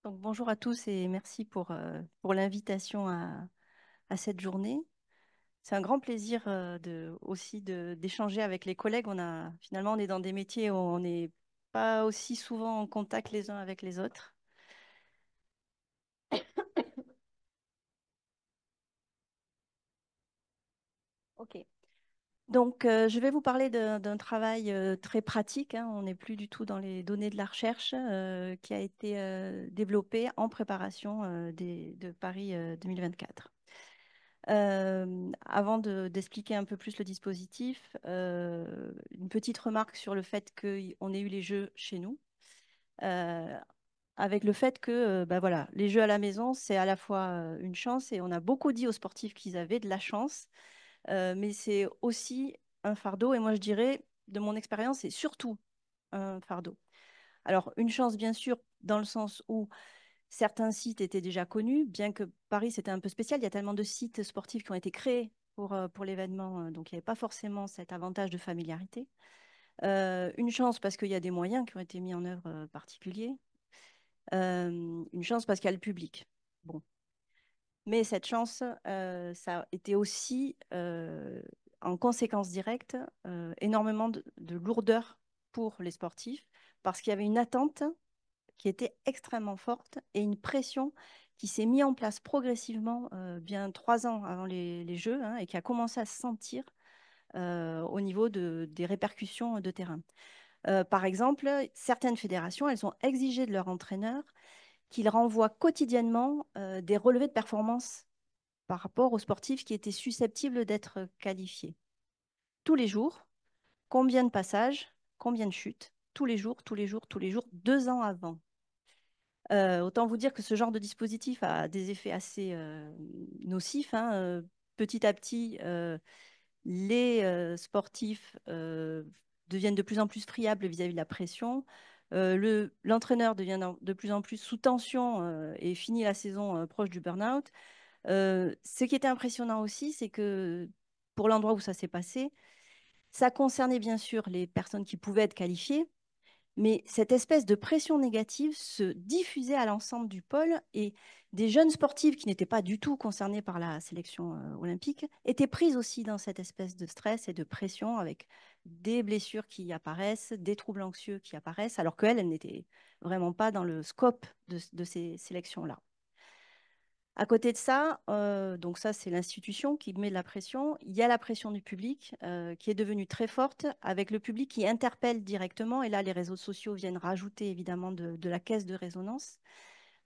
Donc, bonjour à tous et merci pour l'invitation à cette journée. C'est un grand plaisir d'échanger avec les collègues. Finalement, on est dans des métiers où on n'est pas aussi souvent en contact les uns avec les autres. Ok. Donc, je vais vous parler d'un travail très pratique, hein. On n'est plus du tout dans les données de la recherche qui a été développé en préparation de Paris 2024. Avant d'expliquer un peu plus le dispositif, une petite remarque sur le fait qu'on ait eu les jeux chez nous, euh, avec le fait que bah voilà, les jeux à la maison, c'est à la fois une chance et on a beaucoup dit aux sportifs qu'ils avaient de la chance, mais c'est aussi un fardeau et moi je dirais, de mon expérience, c'est surtout un fardeau. Alors, une chance, bien sûr, dans le sens où certains sites étaient déjà connus, bien que Paris, c'était un peu spécial. Il y a tellement de sites sportifs qui ont été créés pour l'événement, donc il n'y avait pas forcément cet avantage de familiarité. Une chance parce qu'il y a des moyens qui ont été mis en œuvre particuliers. Une chance parce qu'il y a le public. Bon. Mais cette chance, ça a été aussi, en conséquence directe, énormément de lourdeur pour les sportifs, parce qu'il y avait une attente qui était extrêmement forte et une pression qui s'est mise en place progressivement, bien 3 ans avant les Jeux, hein, et qui a commencé à se sentir au niveau des répercussions de terrain. Par exemple, certaines fédérations, elles ont exigé de leur entraîneur qu'ils renvoient quotidiennement des relevés de performance par rapport aux sportifs qui étaient susceptibles d'être qualifiés. Tous les jours, combien de passages, combien de chutes, tous les jours, tous les jours, tous les jours, 2 ans avant. Autant vous dire que ce genre de dispositif a des effets assez nocifs, hein. Petit à petit, les sportifs deviennent de plus en plus friables vis-à-vis de la pression. L'entraîneur devient de plus en plus sous tension et finit la saison proche du burn-out. Ce qui était impressionnant aussi, c'est que pour l'endroit où ça s'est passé, ça concernait bien sûr les personnes qui pouvaient être qualifiées, mais cette espèce de pression négative se diffusait à l'ensemble du pôle et des jeunes sportifs qui n'étaient pas du tout concernés par la sélection olympique étaient prises aussi dans cette espèce de stress et de pression avec des blessures qui apparaissent, des troubles anxieux qui apparaissent, alors qu'elles, elles n'étaient vraiment pas dans le scope de ces sélections-là. À côté de ça, donc ça c'est l'institution qui met de la pression. Il y a la pression du public qui est devenue très forte avec le public qui interpelle directement. Et là, les réseaux sociaux viennent rajouter évidemment de la caisse de résonance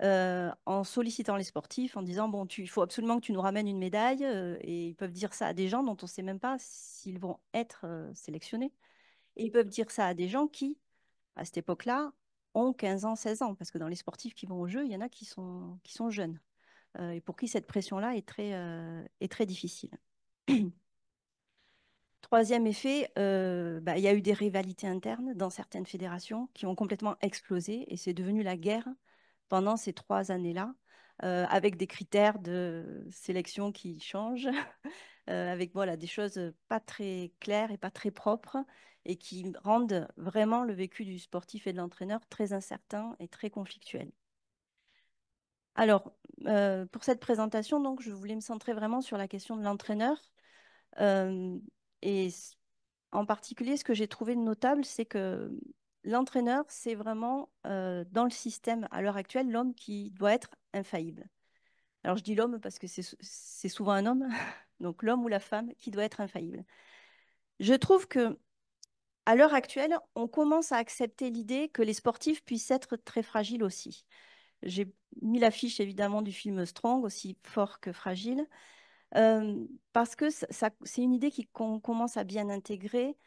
en sollicitant les sportifs, en disant, bon, il faut absolument que tu nous ramènes une médaille. Et ils peuvent dire ça à des gens dont on ne sait même pas s'ils vont être sélectionnés. Et ils peuvent dire ça à des gens qui, à cette époque-là, ont 15 ans, 16 ans. Parce que dans les sportifs qui vont au jeu, il y en a qui sont jeunes et pour qui cette pression-là est très difficile. Troisième effet, bah, il y a eu des rivalités internes dans certaines fédérations qui ont complètement explosé et c'est devenu la guerre pendant ces 3 années-là, avec des critères de sélection qui changent, avec voilà, des choses pas très claires et pas très propres et qui rendent vraiment le vécu du sportif et de l'entraîneur très incertain et très conflictuel. Alors, pour cette présentation, donc, je voulais me centrer vraiment sur la question de l'entraîneur. Euh, et en particulier, ce que j'ai trouvé de notable, c'est que l'entraîneur, c'est vraiment dans le système à l'heure actuelle l'homme qui doit être infaillible. Alors, je dis l'homme parce que c'est souvent un homme, donc l'homme ou la femme qui doit être infaillible. Je trouve que à l'heure actuelle, on commence à accepter l'idée que les sportifs puissent être très fragiles aussi. J'ai mis l'affiche évidemment du film Strong, aussi fort que fragile, parce que c'est une idée qu'on commence à bien intégrer.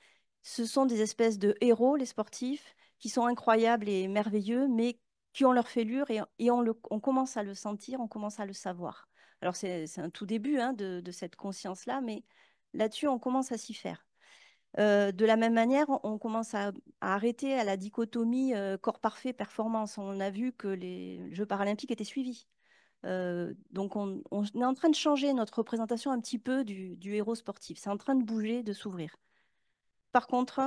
Ce sont des espèces de héros, les sportifs, qui sont incroyables et merveilleux, mais qui ont leur fêlure et on commence à le sentir, on commence à le savoir. Alors c'est un tout début hein, de cette conscience-là, mais là-dessus, on commence à s'y faire. De la même manière, on commence à arrêter à la dichotomie corps parfait, performance. On a vu que les Jeux paralympiques étaient suivis. Donc, on est en train de changer notre représentation un petit peu du héros sportif. C'est en train de bouger, de s'ouvrir. Par contre,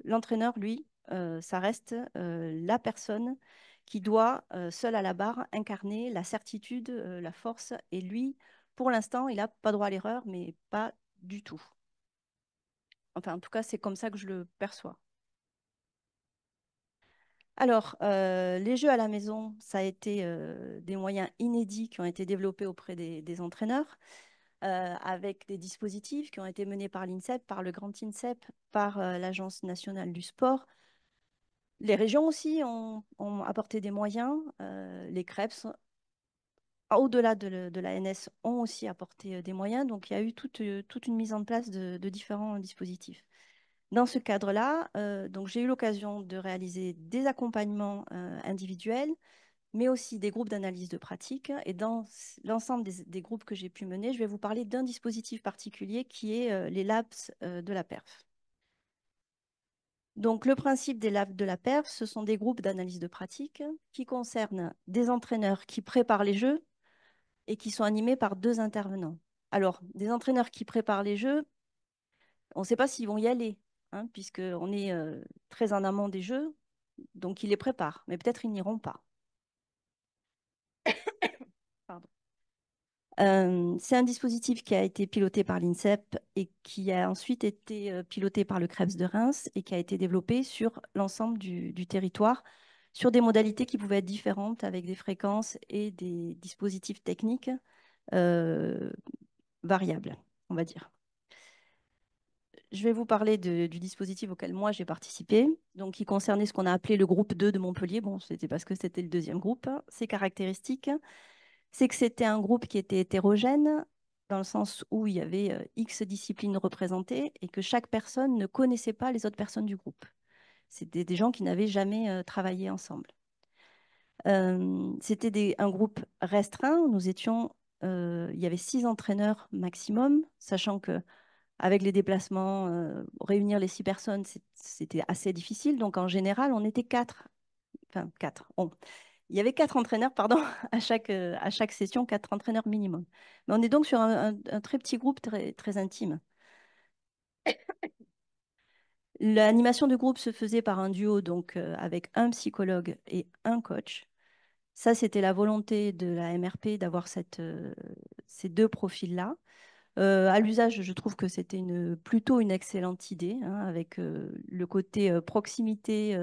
l'entraîneur, lui, ça reste la personne qui doit, seul à la barre, incarner la certitude, la force. Et lui, pour l'instant, il n'a pas droit à l'erreur, mais pas du tout. Enfin, en tout cas, c'est comme ça que je le perçois. Alors, les jeux à la maison, ça a été des moyens inédits qui ont été développés auprès des entraîneurs, avec des dispositifs qui ont été menés par l'INSEP, par le grand INSEP, par l'Agence nationale du sport. Les régions aussi ont apporté des moyens. Les CREPS, au-delà de l'ANS, ont aussi apporté des moyens. Donc, il y a eu toute une mise en place de différents dispositifs. Dans ce cadre-là, donc j'ai eu l'occasion de réaliser des accompagnements individuels, mais aussi des groupes d'analyse de pratique. Et dans l'ensemble des groupes que j'ai pu mener, je vais vous parler d'un dispositif particulier qui est les labs de la perf. Donc, le principe des labs de la perf, ce sont des groupes d'analyse de pratique qui concernent des entraîneurs qui préparent les jeux et qui sont animés par deux intervenants. Alors, des entraîneurs qui préparent les jeux, on ne sait pas s'ils vont y aller, hein, puisqu'on est très en amont des jeux, donc ils les préparent, mais peut-être ils n'iront pas. Pardon. C'est un dispositif qui a été piloté par l'INSEP et qui a ensuite été piloté par le CREPS de Reims et qui a été développé sur l'ensemble du territoire, sur des modalités qui pouvaient être différentes avec des fréquences et des dispositifs techniques euh, variables, on va dire. Je vais vous parler du dispositif auquel moi j'ai participé, donc qui concernait ce qu'on a appelé le groupe 2 de Montpellier. Bon, c'était parce que c'était le deuxième groupe. Ses caractéristiques, c'est que c'était un groupe qui était hétérogène, dans le sens où il y avait X disciplines représentées et que chaque personne ne connaissait pas les autres personnes du groupe. C'était des gens qui n'avaient jamais travaillé ensemble. C'était un groupe restreint. Nous étions, il y avait 6 entraîneurs maximum, sachant que avec les déplacements, réunir les 6 personnes, c'était assez difficile. Donc, en général, on était 4. Enfin, 4. Il y avait 4 entraîneurs, pardon, à chaque session, 4 entraîneurs minimum. Mais on est donc sur un très petit groupe très, très intime. L'animation de groupe se faisait par un duo, donc avec un psychologue et un coach. Ça, c'était la volonté de la MRP d'avoir ces deux profils-là. À l'usage, je trouve que c'était plutôt une excellente idée, hein, avec le côté proximité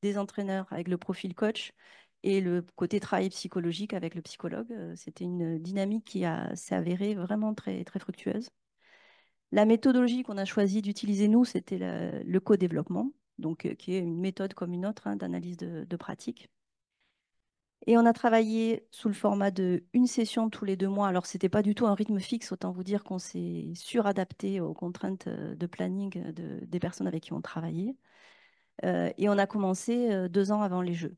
des entraîneurs avec le profil coach et le côté travail psychologique avec le psychologue. C'était une dynamique qui s'est avérée vraiment très, très fructueuse. La méthodologie qu'on a choisi d'utiliser, nous, c'était le co-développement, donc, qui est une méthode comme une autre, hein, d'analyse de pratique. Et on a travaillé sous le format de une session tous les 2 mois. Alors, ce n'était pas du tout un rythme fixe, autant vous dire qu'on s'est suradapté aux contraintes de planning des personnes avec qui on travaillait. Et on a commencé 2 ans avant les Jeux.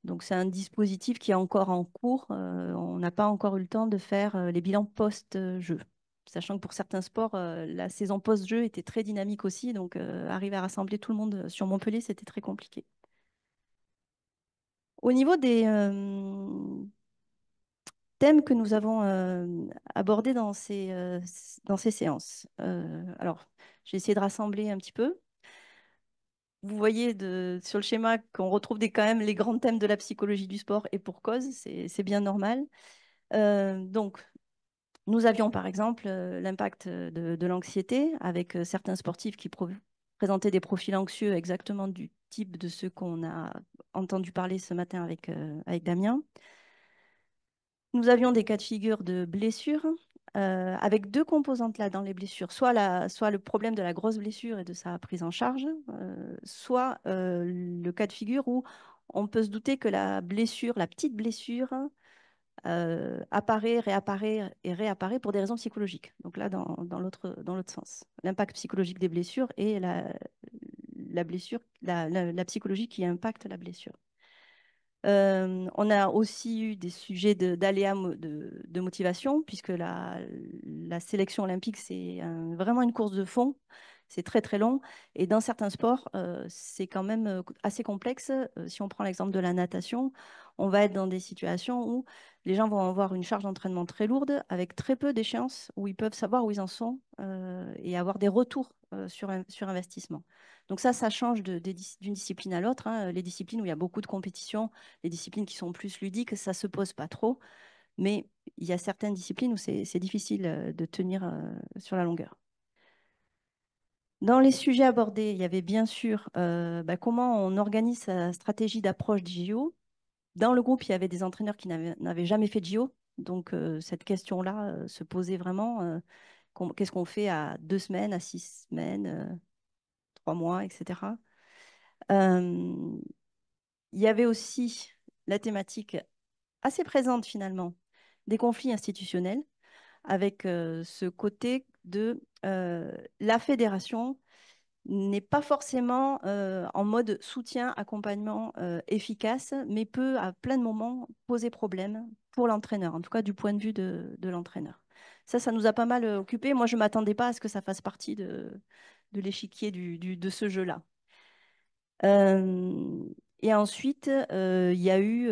Donc, c'est un dispositif qui est encore en cours. On n'a pas encore eu le temps de faire les bilans post-jeu. Sachant que pour certains sports, la saison post-jeu était très dynamique aussi. Donc, arriver à rassembler tout le monde sur Montpellier, c'était très compliqué. Au niveau des thèmes que nous avons abordés dans ces séances. Alors, j'ai essayé de rassembler un petit peu. Vous voyez sur le schéma qu'on retrouve quand même les grands thèmes de la psychologie du sport et pour cause, c'est bien normal. Donc, nous avions par exemple l'impact de l'anxiété avec certains sportifs qui présentaient des profils anxieux exactement du type de ceux qu'on a entendu parler ce matin avec Damien. Nous avions des cas de figure de blessures avec deux composantes là dans les blessures, soit le problème de la grosse blessure et de sa prise en charge, soit le cas de figure où on peut se douter que la blessure, la petite blessure, apparaît, réapparaît et réapparaît pour des raisons psychologiques. Donc là, dans l'autre sens. L'impact psychologique des blessures et la blessure, la psychologie qui impacte la blessure. On a aussi eu des sujets d'aléas de motivation, puisque la sélection olympique, c'est vraiment une course de fond. c'est très très long. Et dans certains sports, c'est quand même assez complexe. Si on prend l'exemple de la natation, on va être dans des situations où les gens vont avoir une charge d'entraînement très lourde, avec très peu d'échéances, où ils peuvent savoir où ils en sont et avoir des retours sur investissement. Donc ça change d'une discipline à l'autre, hein. Les disciplines où il y a beaucoup de compétition, les disciplines qui sont plus ludiques, ça ne se pose pas trop. Mais il y a certaines disciplines où c'est difficile de tenir sur la longueur. Dans les sujets abordés, il y avait bien sûr comment on organise sa stratégie d'approche du JO. Dans le groupe, il y avait des entraîneurs qui n'avaient jamais fait de JO. Donc, cette question-là se posait vraiment. Qu'est-ce qu'on fait à 2 semaines, à 6 semaines, 3 mois, etc. Euh, il y avait aussi la thématique assez présente finalement des conflits institutionnels avec ce côté de la fédération n'est pas forcément en mode soutien, accompagnement efficace, mais peut à plein de moments poser problème pour l'entraîneur, en tout cas du point de vue de l'entraîneur. Ça nous a pas mal occupé. Moi, je ne m'attendais pas à ce que ça fasse partie de l'échiquier de ce jeu-là. Euh, et ensuite, il y a eu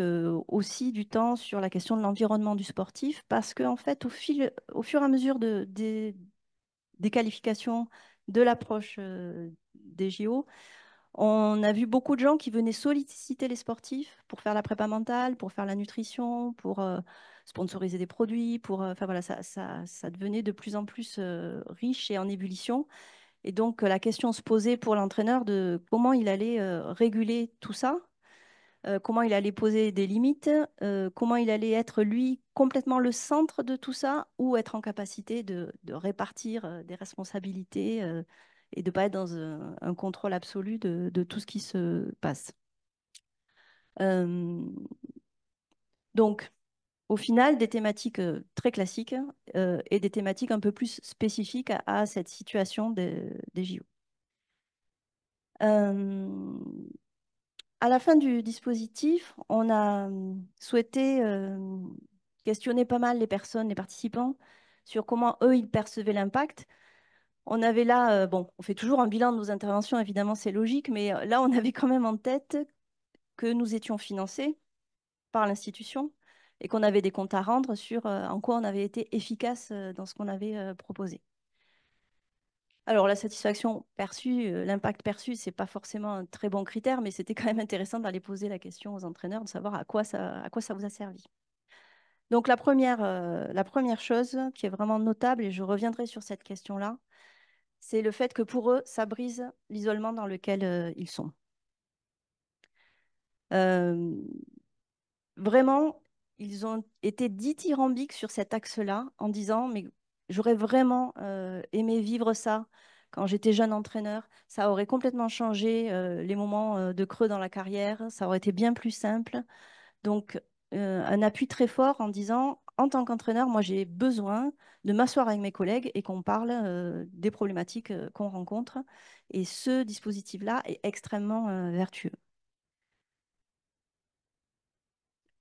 aussi du temps sur la question de l'environnement du sportif, parce qu'en fait, au fur et à mesure des qualifications, de l'approche des JO, on a vu beaucoup de gens qui venaient solliciter les sportifs pour faire la prépa mentale, pour faire la nutrition, pour sponsoriser des produits, enfin voilà, ça devenait de plus en plus riche et en ébullition. Et donc, la question se posait pour l'entraîneur de comment il allait réguler tout ça, comment il allait poser des limites, comment il allait être, lui, complètement le centre de tout ça, ou être en capacité de répartir des responsabilités et de ne pas être dans un contrôle absolu de tout ce qui se passe. Euh, donc, au final, des thématiques très classiques et des thématiques un peu plus spécifiques à cette situation des JO. Euh, À la fin du dispositif, on a souhaité questionner pas mal les personnes, les participants, sur comment eux, ils percevaient l'impact. On avait là, bon, on fait toujours un bilan de nos interventions, évidemment, c'est logique, mais là, on avait quand même en tête que nous étions financés par l'institution et qu'on avait des comptes à rendre sur en quoi on avait été efficace dans ce qu'on avait proposé. Alors, la satisfaction perçue, l'impact perçu, ce n'est pas forcément un très bon critère, mais c'était quand même intéressant d'aller poser la question aux entraîneurs, de savoir à quoi ça vous a servi. Donc, la première chose qui est vraiment notable, et je reviendrai sur cette question-là, c'est le fait que pour eux, ça brise l'isolement dans lequel ils sont. Euh, Vraiment, ils ont été dithyrambiques sur cet axe-là en disant, mais j'aurais vraiment aimé vivre ça quand j'étais jeune entraîneur. Ça aurait complètement changé les moments de creux dans la carrière. Ça aurait été bien plus simple. Donc, un appui très fort en disant, en tant qu'entraîneur, moi, j'ai besoin de m'asseoir avec mes collègues et qu'on parle des problématiques qu'on rencontre. Et ce dispositif-là est extrêmement vertueux.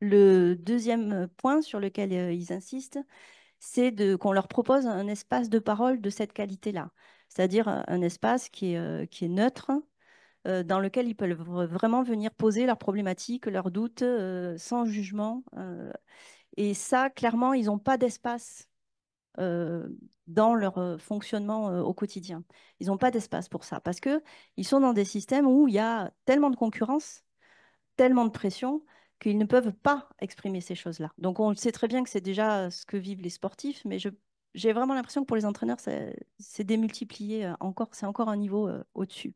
Le deuxième point sur lequel ils insistent, c'est qu'on leur propose un espace de parole de cette qualité-là, c'est-à-dire un espace qui est neutre, dans lequel ils peuvent vraiment venir poser leurs problématiques, leurs doutes, sans jugement. Et ça, clairement, ils n'ont pas d'espace euh, dans leur fonctionnement au quotidien. Ils n'ont pas d'espace pour ça, parce qu'ils sont dans des systèmes où il y a tellement de concurrence, tellement de pression qu'ils ne peuvent pas exprimer ces choses-là. Donc on sait très bien que c'est déjà ce que vivent les sportifs, mais j'ai vraiment l'impression que pour les entraîneurs, c'est démultiplié encore, c'est encore un niveau au-dessus.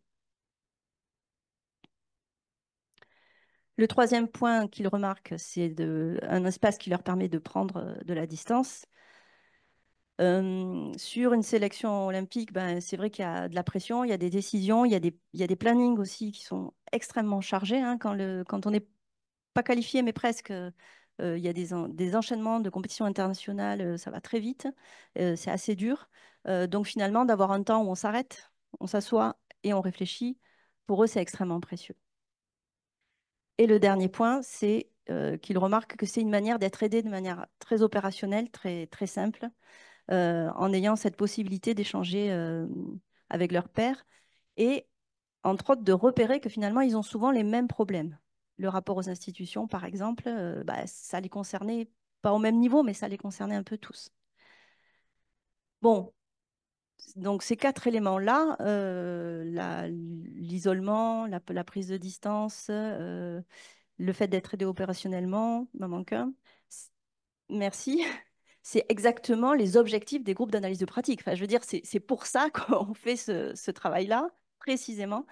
Le troisième point qu'ils remarquent, c'est un espace qui leur permet de prendre de la distance. Sur une sélection olympique, ben, c'est vrai qu'il y a de la pression, il y a des décisions, il y a des plannings aussi qui sont extrêmement chargés, hein, quand on n'est pas qualifié, mais presque. Il y a des enchaînements de compétitions internationales, ça va très vite, c'est assez dur. Donc finalement, d'avoir un temps où on s'arrête, on s'assoit et on réfléchit, pour eux, c'est extrêmement précieux. Et le dernier point, c'est qu'ils remarquent que c'est une manière d'être aidé de manière très opérationnelle, très, très simple, en ayant cette possibilité d'échanger avec leur père, et entre autres de repérer que finalement, ils ont souvent les mêmes problèmes. Le rapport aux institutions, par exemple, bah, ça les concernait, pas au même niveau, mais ça les concernait un peu tous. Bon, donc ces quatre éléments-là, l'isolement, la prise de distance, le fait d'être aidé opérationnellement, il m'en manque un. Merci. C'est exactement les objectifs des groupes d'analyse de pratique. Enfin, je veux dire, c'est pour ça qu'on fait ce travail-là, précisément.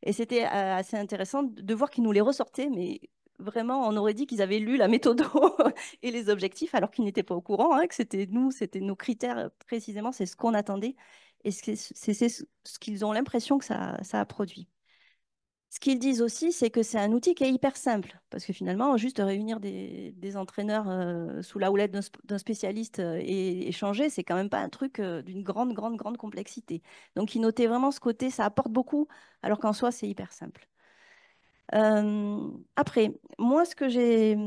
Et c'était assez intéressant de voir qu'ils nous les ressortaient, mais vraiment, on aurait dit qu'ils avaient lu la méthode et les objectifs, alors qu'ils n'étaient pas au courant, hein, que c'était nos critères précisément, c'est ce qu'on attendait, et c'est ce qu'ils ont l'impression que ça a produit. Ce qu'ils disent aussi, c'est que c'est un outil qui est hyper simple, parce que finalement, juste réunir des entraîneurs sous la houlette d'un spécialiste et échanger, c'est quand même pas un truc d'une grande, grande, grande complexité. Donc, ils notaient vraiment ce côté, ça apporte beaucoup, alors qu'en soi, c'est hyper simple. Après, moi, ce que j'ai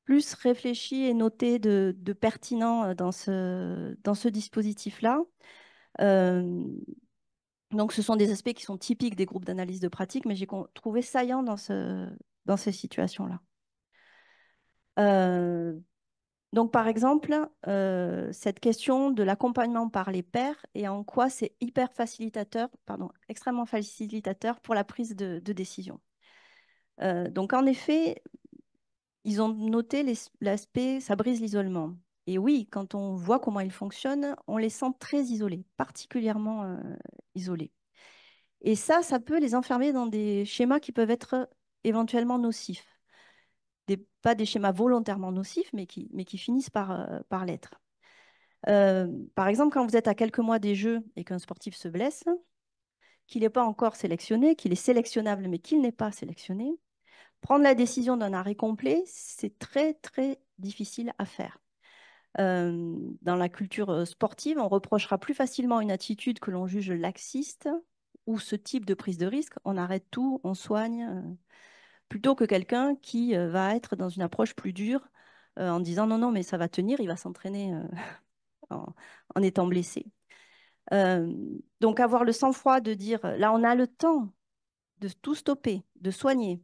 plus réfléchi et noté de pertinent dans ce dispositif-là, euh, donc, ce sont des aspects qui sont typiques des groupes d'analyse de pratique, mais j'ai trouvé saillant dans ces situations-là. Euh, donc, par exemple, cette question de l'accompagnement par les pairs et en quoi c'est hyper facilitateur, pardon, extrêmement facilitateur pour la prise de décision. Donc, en effet, ils ont noté l'aspect, ça brise l'isolement. Et oui, quand on voit comment ils fonctionnent, on les sent très isolés, particulièrement isolés. Et ça peut les enfermer dans des schémas qui peuvent être éventuellement nocifs. Pas des schémas volontairement nocifs, mais qui finissent par l'être. Par exemple, quand vous êtes à quelques mois des Jeux et qu'un sportif se blesse, qu'il n'est pas encore sélectionné, qu'il est sélectionnable, mais qu'il n'est pas sélectionné, prendre la décision d'un arrêt complet, c'est très, très difficile à faire. Dans la culture sportive, on reprochera plus facilement une attitude que l'on juge laxiste ou ce type de prise de risque. On arrête tout, on soigne, plutôt que quelqu'un qui va être dans une approche plus dure en disant non, non, mais ça va tenir, il va s'entraîner en, en étant blessé. Euh, donc avoir le sang-froid de dire là, on a le temps de tout stopper, de soigner,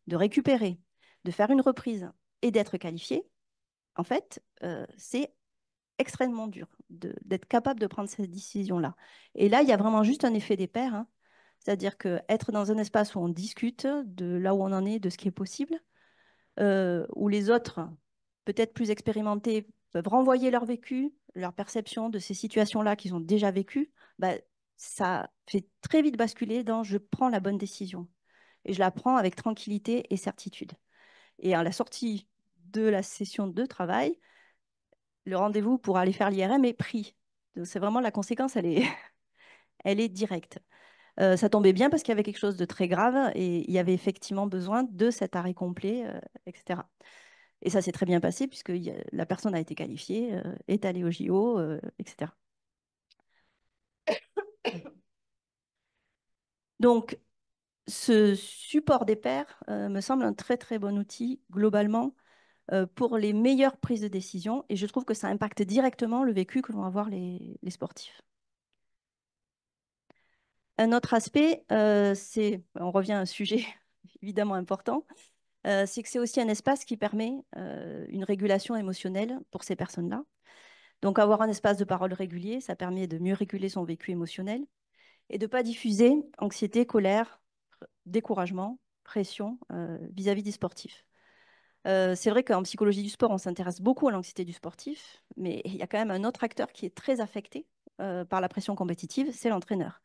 de récupérer, de faire une reprise et d'être qualifié, en fait, c'est extrêmement dur d'être capable de prendre cette décision-là. Et là, il y a vraiment juste un effet des pairs, hein. C'est-à-dire qu'être dans un espace où on discute de là où on en est, de ce qui est possible, où les autres, peut-être plus expérimentés, peuvent renvoyer leur vécu, leur perception de ces situations-là qu'ils ont déjà vécues, bah, ça fait très vite basculer dans je prends la bonne décision. Et je la prends avec tranquillité et certitude. Et à la sortie de la session de travail, le rendez-vous pour aller faire l'IRM est pris. C'est vraiment la conséquence, elle est directe. Ça tombait bien parce qu'il y avait quelque chose de très grave et il y avait effectivement besoin de cet arrêt complet, etc. Et ça s'est très bien passé puisque la personne a été qualifiée, est allée au JO, etc. Donc, ce support des pairs me semble un très très bon outil globalement pour les meilleures prises de décision et je trouve que ça impacte directement le vécu que vont avoir les sportifs. Un autre aspect, on revient à un sujet évidemment important, c'est que c'est aussi un espace qui permet une régulation émotionnelle pour ces personnes-là. Donc avoir un espace de parole régulier, ça permet de mieux réguler son vécu émotionnel et de ne pas diffuser anxiété, colère, découragement, pression vis-à-vis des sportifs. C'est vrai qu'en psychologie du sport, on s'intéresse beaucoup à l'anxiété du sportif, mais il y a quand même un autre acteur qui est très affecté par la pression compétitive, c'est l'entraîneur.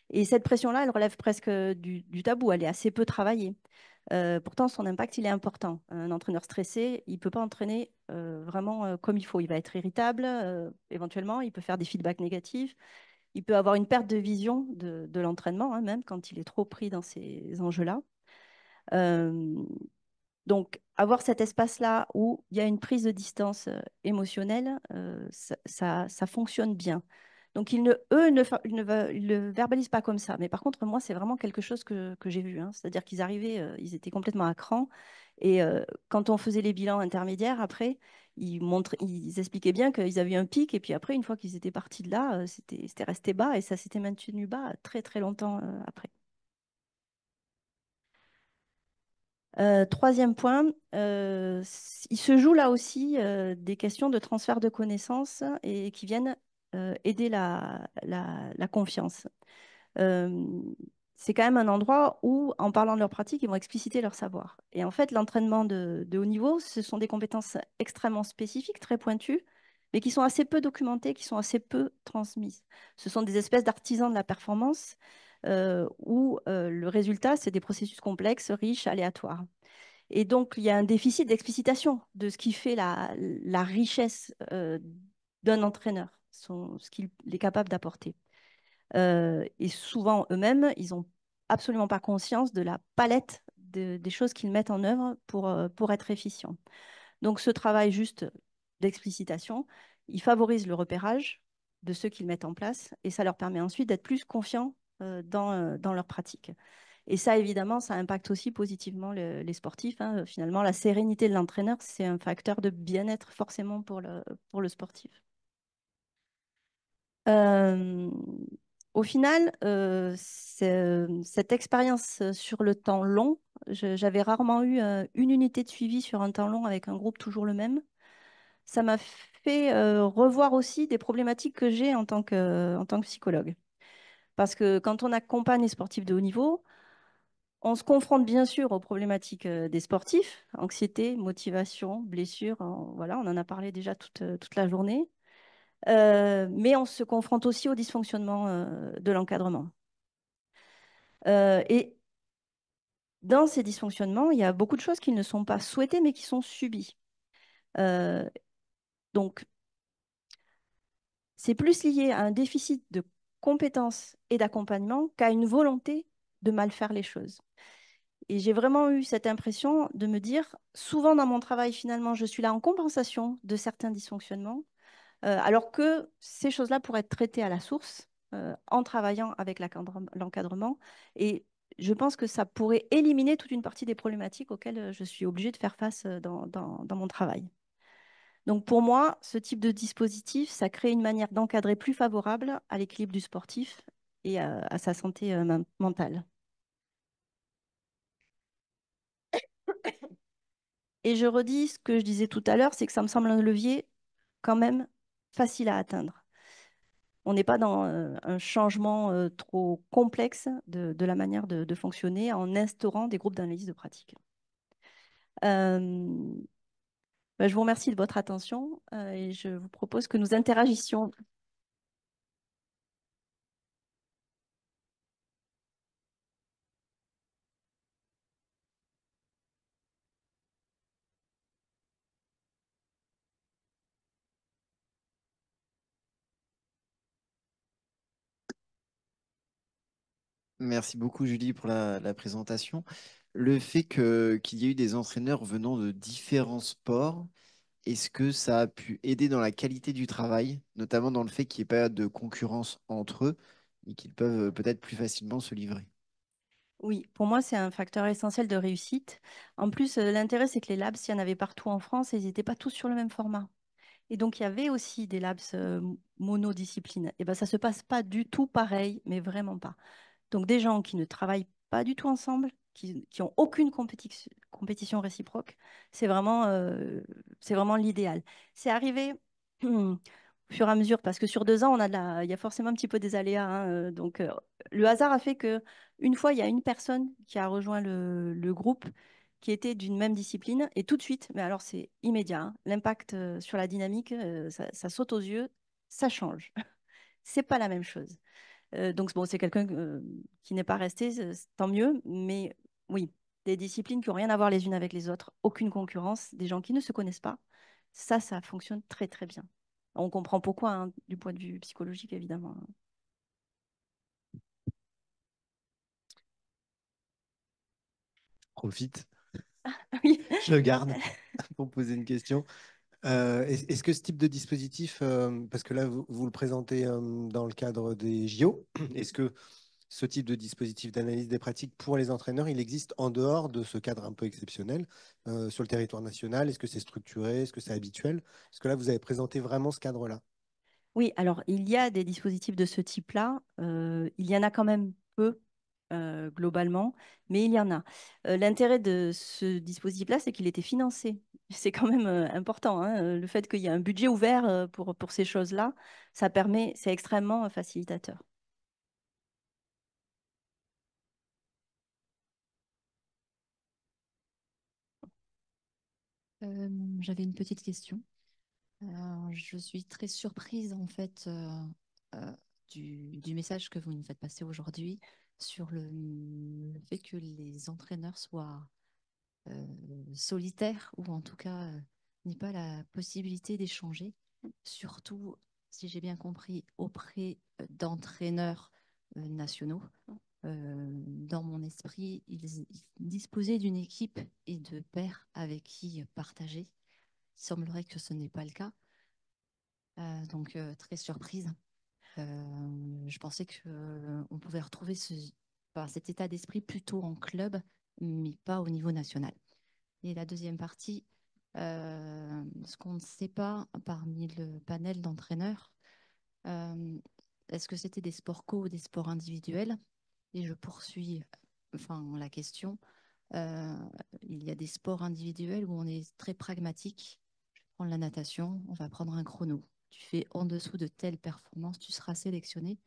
Et cette pression-là, elle relève presque du tabou, elle est assez peu travaillée. Pourtant, son impact, il est important. Un entraîneur stressé, il ne peut pas entraîner vraiment comme il faut. Il va être irritable, éventuellement, il peut faire des feedbacks négatifs, il peut avoir une perte de vision de l'entraînement, hein, même quand il est trop pris dans ces enjeux-là. Euh, donc, avoir cet espace-là où il y a une prise de distance émotionnelle, ça fonctionne bien. Donc, eux ils le verbalisent pas comme ça. Mais par contre, moi, c'est vraiment quelque chose que j'ai vu, hein. C'est-à-dire qu'ils arrivaient, ils étaient complètement à cran Et quand on faisait les bilans intermédiaires, après, ils expliquaient bien qu'ils avaient eu un pic, et puis après, une fois qu'ils étaient partis de là, c'était resté bas, et ça s'était maintenu bas très très longtemps après. Troisième point, il se joue là aussi des questions de transfert de connaissances et qui viennent aider la confiance. Euh, c'est quand même un endroit où, en parlant de leur pratique, ils vont expliciter leur savoir. Et en fait, l'entraînement de haut niveau, ce sont des compétences extrêmement spécifiques, très pointues, mais qui sont assez peu documentées, qui sont assez peu transmises. Ce sont des espèces d'artisans de la performance où le résultat, c'est des processus complexes, riches, aléatoires. Et donc, il y a un déficit d'explicitation de ce qui fait la richesse d'un entraîneur, ce qu'il est capable d'apporter. Et souvent, eux-mêmes, ils n'ont absolument pas conscience de la palette des choses qu'ils mettent en œuvre pour être efficients. Donc, ce travail juste d'explicitation, il favorise le repérage de ceux qu'ils mettent en place et ça leur permet ensuite d'être plus confiants dans leur pratique. Et ça, évidemment, ça impacte aussi positivement les sportifs, hein. Finalement, la sérénité de l'entraîneur, c'est un facteur de bien-être forcément pour le sportif. Euh, Au final, cette expérience sur le temps long, j'avais rarement eu une unité de suivi sur un temps long avec un groupe toujours le même. Ça m'a fait revoir aussi des problématiques que j'ai en tant que psychologue. Parce que quand on accompagne les sportifs de haut niveau, on se confronte bien sûr aux problématiques des sportifs, anxiété, motivation, blessure, voilà, on en a parlé déjà toute la journée. Mais on se confronte aussi au dysfonctionnement de l'encadrement. Et dans ces dysfonctionnements, il y a beaucoup de choses qui ne sont pas souhaitées, mais qui sont subies. Euh, donc, c'est plus lié à un déficit de compétences et d'accompagnement qu'à une volonté de mal faire les choses. Et j'ai vraiment eu cette impression de me dire, souvent dans mon travail, finalement, je suis là en compensation de certains dysfonctionnements, alors que ces choses-là pourraient être traitées à la source en travaillant avec l'encadrement. Et je pense que ça pourrait éliminer toute une partie des problématiques auxquelles je suis obligée de faire face dans mon travail. Donc pour moi, ce type de dispositif, ça crée une manière d'encadrer plus favorable à l'équilibre du sportif et à sa santé mentale. Et je redis ce que je disais tout à l'heure, c'est que ça me semble un levier quand même facile à atteindre. On n'est pas dans un changement trop complexe de la manière de fonctionner en instaurant des groupes d'analyse de pratique. Euh, je vous remercie de votre attention et je vous propose que nous interagissions. Merci beaucoup, Julie, pour la présentation. Le fait qu'il y ait eu des entraîneurs venant de différents sports, est-ce que ça a pu aider dans la qualité du travail, notamment dans le fait qu'il n'y ait pas de concurrence entre eux et qu'ils peuvent peut-être plus facilement se livrer? Oui, pour moi, c'est un facteur essentiel de réussite. En plus, l'intérêt, c'est que les labs, il y en avait partout en France et ils n'étaient pas tous sur le même format. Et donc, il y avait aussi des labs monodisciplines. Et ben, ça ne se passe pas du tout pareil, mais vraiment pas. Donc des gens qui ne travaillent pas du tout ensemble, qui ont aucune compétition réciproque, c'est vraiment l'idéal. C'est arrivé au fur et à mesure, parce que sur 2 ans, il y a forcément un petit peu des aléas, hein, donc le hasard a fait que une fois, il y a une personne qui a rejoint le groupe qui était d'une même discipline, et tout de suite, mais alors c'est immédiat, hein, l'impact sur la dynamique, ça saute aux yeux, ça change. C'est pas la même chose. Donc, bon, c'est quelqu'un qui n'est pas resté, tant mieux. Mais oui, des disciplines qui n'ont rien à voir les unes avec les autres, aucune concurrence, des gens qui ne se connaissent pas, ça fonctionne très, très bien. On comprend pourquoi, hein, du point de vue psychologique, évidemment. Profite, Oui. je le garde pour poser une question. Est-ce que ce type de dispositif, parce que là, vous le présentez dans le cadre des JO, est-ce que ce type de dispositif d'analyse des pratiques pour les entraîneurs, il existe en dehors de ce cadre un peu exceptionnel sur le territoire national? Est-ce que c'est structuré? Est-ce que c'est habituel? Est-ce que là, vous avez présenté vraiment ce cadre-là? Oui, alors il y a des dispositifs de ce type-là. Il y en a quand même peu globalement, mais il y en a. L'intérêt de ce dispositif-là, c'est qu'il était financé. C'est quand même important, hein. Le fait qu'il y ait un budget ouvert pour ces choses-là, ça permet, c'est extrêmement facilitateur. J'avais une petite question. Je suis très surprise en fait euh, du message que vous nous faites passer aujourd'hui sur le fait que les entraîneurs soient euh, solitaires ou en tout cas n'aient pas la possibilité d'échanger, surtout si j'ai bien compris auprès d'entraîneurs nationaux. Dans mon esprit, ils disposaient d'une équipe et de pairs avec qui partager. Il semblerait que ce n'est pas le cas. Donc, très surprise. Je pensais qu'on pouvait retrouver enfin, cet état d'esprit plutôt en club, mais pas au niveau national. Et la deuxième partie, ce qu'on ne sait pas parmi le panel d'entraîneurs, euh, est-ce que c'était des sports co ou des sports individuels? Et je poursuis enfin, la question. Euh, il y a des sports individuels où on est très pragmatique. Je vais prendre la natation, on va prendre un chrono. Tu fais en dessous de telle performance, tu seras sélectionné.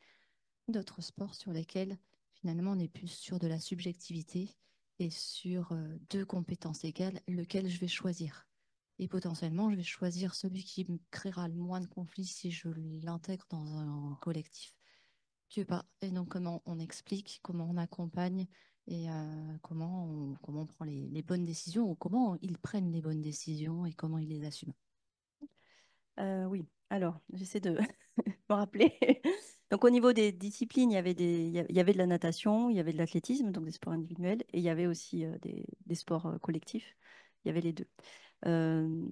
D'autres sports sur lesquels finalement on est plus sur de la subjectivité et sur deux compétences égales, lequel je vais choisir. Et potentiellement, je vais choisir celui qui me créera le moins de conflits si je l'intègre dans un collectif. Tu veux pas. Et donc, comment on explique, comment on accompagne et comment on prend les bonnes décisions ou comment ils prennent les bonnes décisions et comment ils les assument. Oui, alors j'essaie de me rappeler. Donc au niveau des disciplines, il y avait de la natation, il y avait de l'athlétisme, donc des sports individuels, et il y avait aussi des sports collectifs. Il y avait les deux. Euh,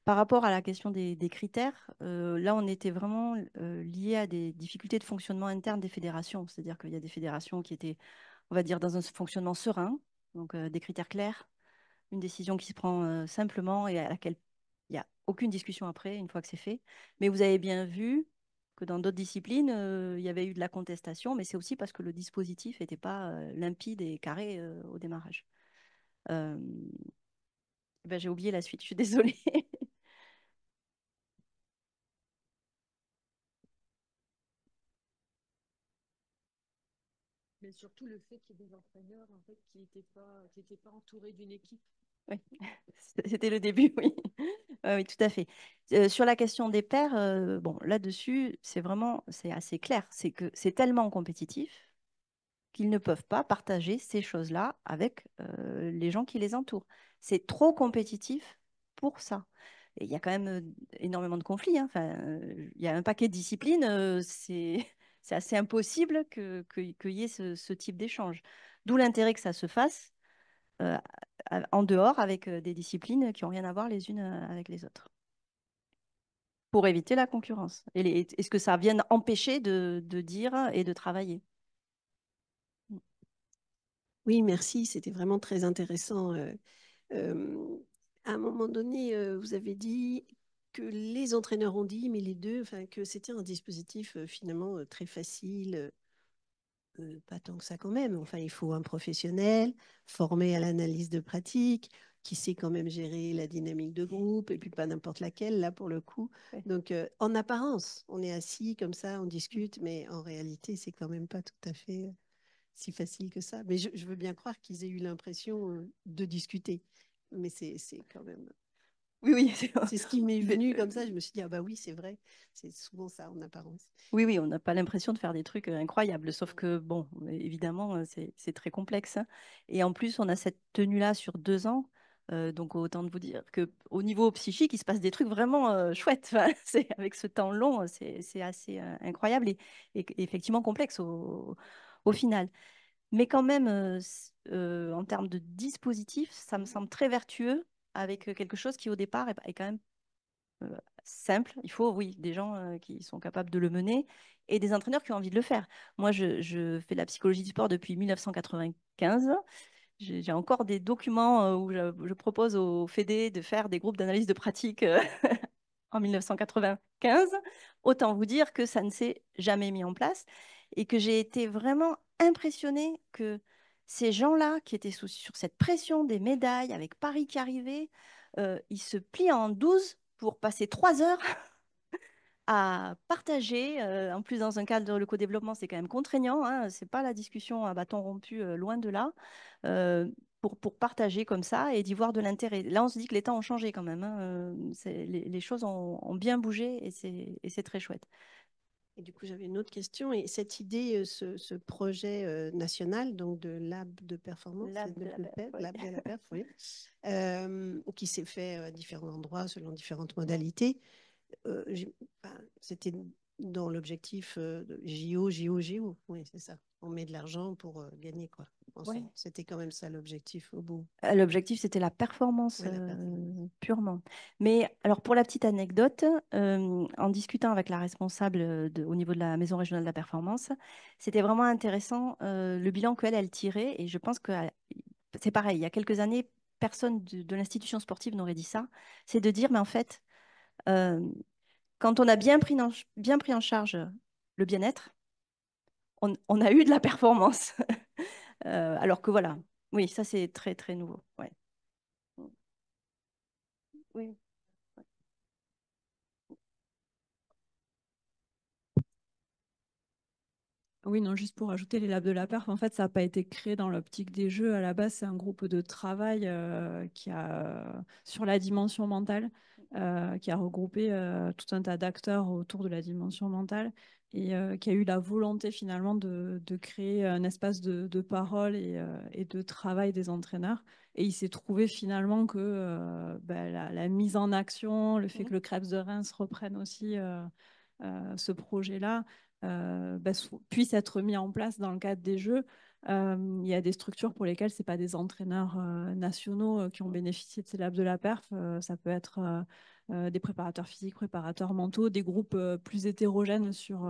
Par rapport à la question des critères, là, on était vraiment lié à des difficultés de fonctionnement interne des fédérations. C'est-à-dire qu'il y a des fédérations qui étaient, on va dire, dans un fonctionnement serein, donc des critères clairs, une décision qui se prend simplement et à laquelle il n'y a aucune discussion après, une fois que c'est fait. Mais vous avez bien vu que dans d'autres disciplines, il y avait eu de la contestation, mais c'est aussi parce que le dispositif n'était pas limpide et carré au démarrage. Euh, ben, j'ai oublié la suite, je suis désolée. Mais surtout le fait qu'il y ait des entraîneurs en fait, qui étaient pas entourés d'une équipe. Oui, c'était le début, oui. Oui, tout à fait. Sur la question des pairs, bon, là-dessus, c'est assez clair. C'est que c'est tellement compétitif qu'ils ne peuvent pas partager ces choses-là avec les gens qui les entourent. C'est trop compétitif pour ça. Et il y a quand même énormément de conflits, hein. Enfin, il y a un paquet de disciplines, c'est assez impossible qu'il y ait ce type d'échange. D'où l'intérêt que ça se fasse euh, en dehors avec des disciplines qui n'ont rien à voir les unes avec les autres, pour éviter la concurrence. Et ce que ça vienne empêcher de dire et de travailler. Oui, merci, c'était vraiment très intéressant. À un moment donné, vous avez dit que les entraîneurs ont dit, mais les deux, enfin, que c'était un dispositif finalement très facile, pas tant que ça quand même. Enfin, il faut un professionnel formé à l'analyse de pratique, qui sait quand même gérer la dynamique de groupe, et puis pas n'importe laquelle, là, pour le coup. Ouais. Donc, en apparence, on est assis comme ça, on discute, mais en réalité, c'est quand même pas tout à fait si facile que ça. Mais je veux bien croire qu'ils aient eu l'impression de discuter. Mais c'est quand même. Oui, oui, C'est ce qui m'est venu comme ça. Je me suis dit, ah bah oui, c'est vrai. C'est souvent ça en apparence. oui, oui, on n'a pas l'impression de faire des trucs incroyables, sauf que, bon, évidemment, c'est très complexe, hein. Et en plus, on a cette tenue-là sur 2 ans. Donc, autant de vous dire qu'au niveau psychique, il se passe des trucs vraiment chouettes. Enfin, avec ce temps long, c'est assez incroyable et effectivement complexe au final. Mais quand même, en termes de dispositif, ça me semble très vertueux avec quelque chose qui, au départ, est quand même simple. Il faut, oui, des gens qui sont capables de le mener et des entraîneurs qui ont envie de le faire. Moi, je fais de la psychologie du sport depuis 1995. J'ai encore des documents où je propose aux fédés de faire des groupes d'analyse de pratique en 1995. Autant vous dire que ça ne s'est jamais mis en place et que j'ai été vraiment impressionnée que ces gens-là qui étaient sur cette pression des médailles avec Paris qui arrivait, ils se plient en 12 pour passer 3 heures à partager. En plus, dans un cadre de co-développement, c'est quand même contraignant. Hein, c'est pas la discussion à bâton rompu, loin de là. euh, pour partager comme ça et d'y voir de l'intérêt. Là, on se dit que les temps ont changé quand même. Hein, les choses ont bien bougé et c'est très chouette. Et du coup, j'avais une autre question. Et cette idée, ce projet national, donc de lab de performance, Lab de la perf, oui. lab de la perf, oui, qui s'est fait à différents endroits selon différentes modalités. C'était dans l'objectif de JO, JO, JO. Oui, c'est ça. On met de l'argent pour gagner, quoi. Ouais. C'était quand même ça l'objectif au bout. L'objectif, c'était la performance, Ouais, la performance. purement. Mais alors, pour la petite anecdote, en discutant avec la responsable au niveau de la Maison régionale de la performance, c'était vraiment intéressant le bilan elle tirait. Et je pense que c'est pareil, il y a quelques années, personne de l'institution sportive n'aurait dit ça. C'est de dire, mais en fait, euh, quand on a bien pris en charge le bien-être, on a eu de la performance. Alors que voilà, oui, ça c'est très très nouveau. Ouais. Oui. Oui, non, juste pour ajouter les labs de la perf, en fait, ça n'a pas été créé dans l'optique des jeux. À la base, c'est un groupe de travail qui a sur la dimension mentale, qui a regroupé tout un tas d'acteurs autour de la dimension mentale et qui a eu la volonté finalement de créer un espace de parole et de travail des entraîneurs. Et il s'est trouvé finalement que la mise en action, le fait que le Krebs de Reims reprenne aussi ce projet-là, puisse être mis en place dans le cadre des Jeux. Il y a des structures pour lesquelles ce n'est pas des entraîneurs nationaux qui ont bénéficié de ces labs de la perf. Ça peut être des préparateurs physiques, préparateurs mentaux, des groupes plus hétérogènes sur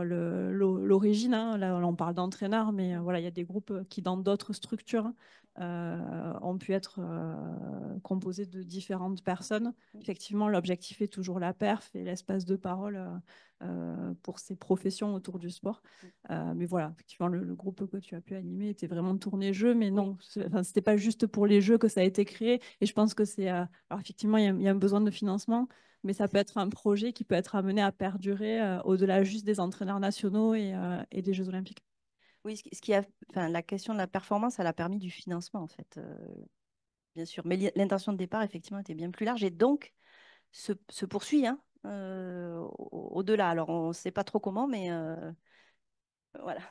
l'origine. Hein. Là, on parle d'entraîneurs, mais voilà, il y a des groupes qui, dans d'autres structures, ont pu être composés de différentes personnes. Effectivement, l'objectif est toujours la perf et l'espace de parole pour ces professions autour du sport. Mais voilà, effectivement, le groupe que tu as pu animer était vraiment tourné jeu, mais non, c'était pas juste pour les jeux que ça a été créé. Et je pense que c'est... alors effectivement, il y a un besoin de financement, mais ça peut être un projet qui peut être amené à perdurer au-delà juste des entraîneurs nationaux et des Jeux olympiques. Oui, la question de la performance, elle a permis du financement, en fait, bien sûr. Mais l'intention de départ, effectivement, était bien plus large et donc se poursuit hein, au-delà. Alors, on ne sait pas trop comment, mais voilà.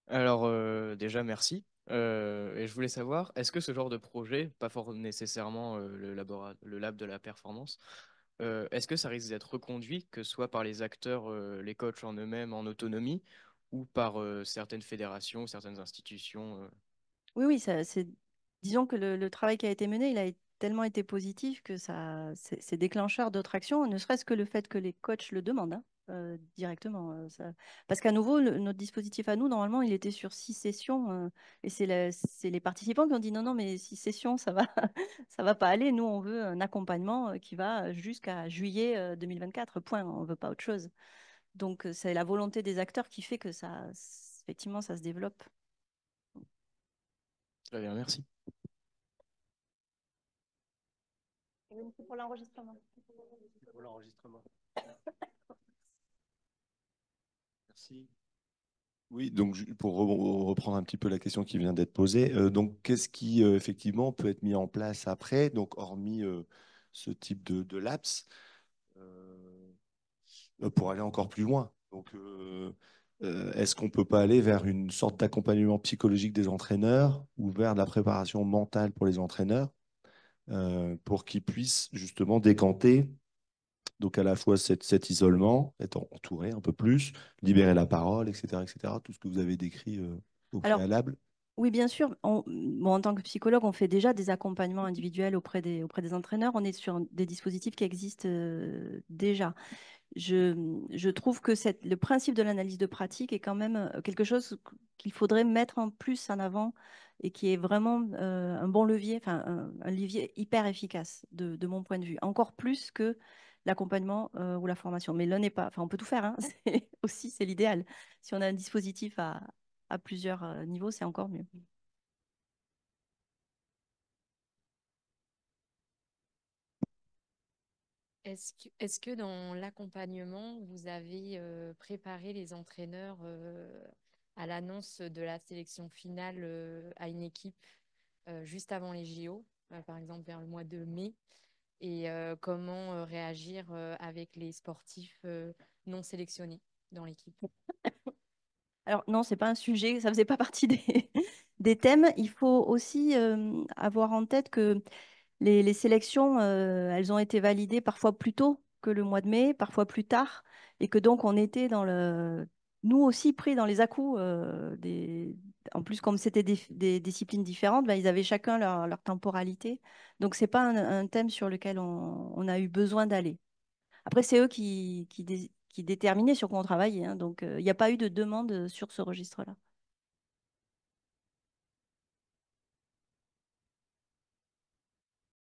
Alors, déjà, merci. Et je voulais savoir, est-ce que ce genre de projet, pas fort nécessairement le lab de la performance, est-ce que ça risque d'être reconduit, que ce soit par les acteurs, les coachs en eux-mêmes en autonomie, ou par certaines fédérations, certaines institutions Oui, oui, disons que le travail qui a été mené, il a tellement été positif que c'est déclencheur d'autres actions, ne serait-ce que le fait que les coachs le demandent hein, directement. Parce qu'à nouveau, notre dispositif à nous, normalement, il était sur 6 sessions et c'est les participants qui ont dit non, non, mais 6 sessions, ça va, ça va pas aller. Nous, on veut un accompagnement qui va jusqu'à juillet 2024, point. On veut pas autre chose. Donc, c'est la volonté des acteurs qui fait que effectivement, ça se développe. Très bien, merci. Pour l'enregistrement. Pour l'enregistrement. Merci. Oui, donc pour reprendre un petit peu la question qui vient d'être posée, donc qu'est-ce qui effectivement peut être mis en place après, donc hormis ce type de laps, pour aller encore plus loin. Donc, est-ce qu'on ne peut pas aller vers une sorte d'accompagnement psychologique des entraîneurs ou vers de la préparation mentale pour les entraîneurs pour qu'ils puissent justement décanter donc à la fois cet isolement, être entouré un peu plus, libérer la parole, etc., etc., tout ce que vous avez décrit au Alors, préalable. Oui, bien sûr. Bon, en tant que psychologue, on fait déjà des accompagnements individuels auprès des entraîneurs. On est sur des dispositifs qui existent déjà. Je trouve que le principe de l'analyse de pratique est quand même quelque chose qu'il faudrait mettre en plus en avant et qui est vraiment un bon levier, enfin un levier hyper efficace de mon point de vue, encore plus que l'accompagnement ou la formation. Mais l'un n'est pas, enfin on peut tout faire, hein. C'est l'idéal. Si on a un dispositif à plusieurs niveaux, c'est encore mieux. Est-ce que dans l'accompagnement, vous avez préparé les entraîneurs à l'annonce de la sélection finale à une équipe juste avant les JO, par exemple vers le mois de mai, et comment réagir avec les sportifs non sélectionnés dans l'équipe? Alors non, c'est pas un sujet, ça faisait pas partie des thèmes. Il faut aussi avoir en tête que les sélections, elles ont été validées parfois plus tôt que le mois de mai, parfois plus tard, et que donc on était nous aussi pris dans les à-coups. En plus, comme c'était des disciplines différentes, ben, ils avaient chacun leur temporalité. Donc c'est pas un thème sur lequel on a eu besoin d'aller. Après, c'est eux qui déterminaient sur quoi on travaillait, hein, donc il n'y a pas eu de demande sur ce registre-là.